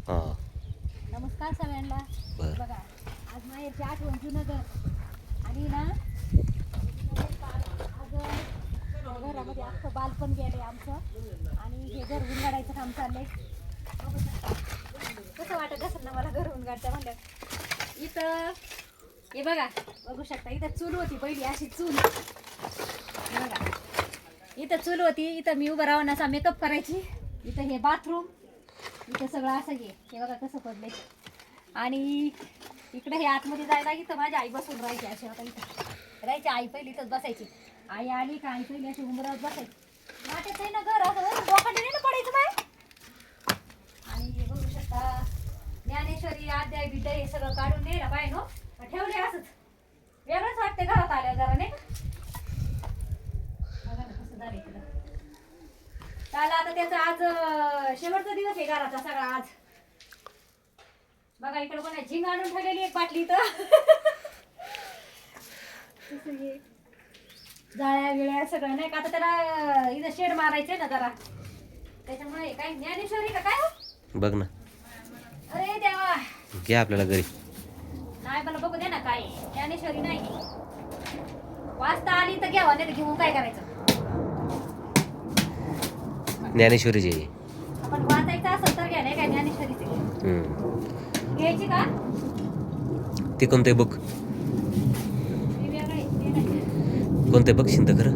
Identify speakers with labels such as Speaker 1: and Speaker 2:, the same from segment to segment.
Speaker 1: हा
Speaker 2: नमस्कार सगळ्यांना.
Speaker 1: बर
Speaker 2: बघा आज माहेरची आठवण जुनं घर आणि ना आज घरामध्ये अख्खं बालपण गेले आमचं आणि हे घर उलगाडायचं काम चाललंय. कसं वाटत असेल ना मला घर उलगाडतं म्हणलं. इथं हे बघा बघू शकता, इथं चूल होती पहिली अशी चूल. हे बघा इथं चूल होती, इथं मी उभं राहून असा मेकअप करायची. इथं हे बाथरूम, इथं सगळं असं हे बघा कसं पडलंय. आणि इकडे हे आतमध्ये जायला इथं माझी आई बसून राहायची अशी. आता इथं राहायची आई, पहिली इथंच बसायची. आई आली का आई पहिली अशी उंबरावर बसायची. वाटत नाही ना घर असं डोकाने नाही ना पडायचं बाय. आणि हे बघू शकता ज्ञानेश्वरी अध्याय बिद्याय हे सगळं काढून नेलं बाय नो ठेवले असंच. वेगळंच वाटते घरात आल्या जरा नाही का. बघा ना कसं झालं इकडं. त्याला आता त्याचा आज शेवटचा दिवस आहे घराचा सगळा आज. बघा इकडे पण झिंग आणून ठेवलेली एक बाटली तर जाळ्या बिळ्या सगळं नाही का. आता त्याला इथं शेड मारायचंय ना जरा, त्याच्यामुळे काय ज्ञानेश्वरी का काय हो?
Speaker 1: बघ ना,
Speaker 2: अरे देवा
Speaker 1: घे आपल्याला घरी.
Speaker 2: नाही मला बघू दे ना काय ज्ञानेश्वरी नाही. वाचता आली तर घ्यावा, नाही तर घेऊन काय करायचं.
Speaker 1: ज्ञानेश्वरीची आहे.
Speaker 2: आपण वाचायचं असेल तर घ्या, नाही काय ज्ञानेश्वरीचे घ्यायची का.
Speaker 1: ते कोणते बुक,
Speaker 2: हे वेगळं आहे, ते नाही.
Speaker 1: कोणते बघशील तर खरं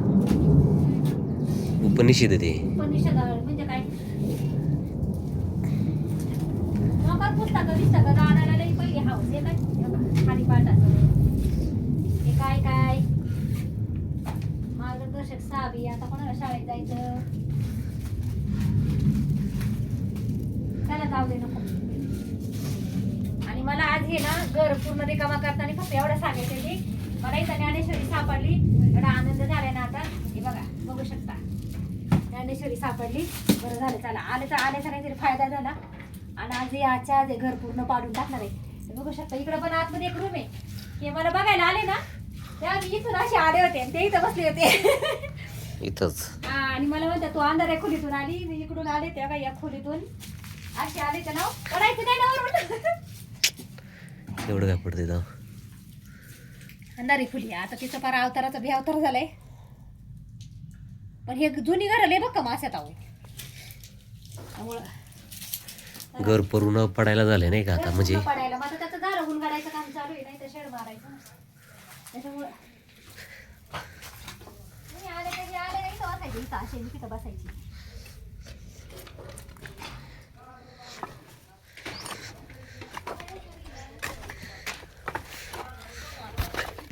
Speaker 1: उपनिषद ते.
Speaker 2: उपनिषद म्हणजे काय. नोकर पुस्तकं बिस्तकं जाणाऱ्याला लई पहिली हाऊस आहे काय खाली पाठाचं. हे काय काय मार्गदर्शक साहावी. आता कोणाला शाळेत जायचं त्याला जाऊ दे नको. आणि मला आज हे ना घर पूर्ण रिकामा करताना फक्त एवढं सांगायचं की मला इथं ज्ञानेश्वरी सापडली. एवढा आनंद झालाय ना आता. हे बघा बघू शकता ज्ञानेश्वरी सापडली. बरं झालं, चला आल्याचा काहीतरी फायदा झाला. आणि आज याच्या आज घर पूर्ण पाडून टाकणार आहे. हे बघू शकता इकडं पण आतमध्ये एक रूम आहे. हे मला बघायला आले ना त्या इथून असे आले होते आणि ते इथं बसले होते
Speaker 1: इथंच.
Speaker 2: हा आणि मला म्हणतात तू अंधाऱ्या खोलीतून आली, मी इकडून आले तेव्हा या खोलीतून असे आले. तर नाव पडायचं नाही ना
Speaker 1: एवढं काय पडते जाऊ.
Speaker 2: अंधारी खोली. आता तिचं फार अवताराचा बी अवतार झालाय. पण हे जुनी घर लय बघ का मास्यात आहो. त्यामुळं
Speaker 1: घर पूर्ण पडायला झाले नाही का आता. म्हणजे
Speaker 2: पडायला मग त्याचं झालं उलगाडायचं काम चालू आहे, नाही तर शेड मारायचं. त्याच्यामुळं आले कधी आले नाही तर बसायची इथं अशी तिथं बसायची.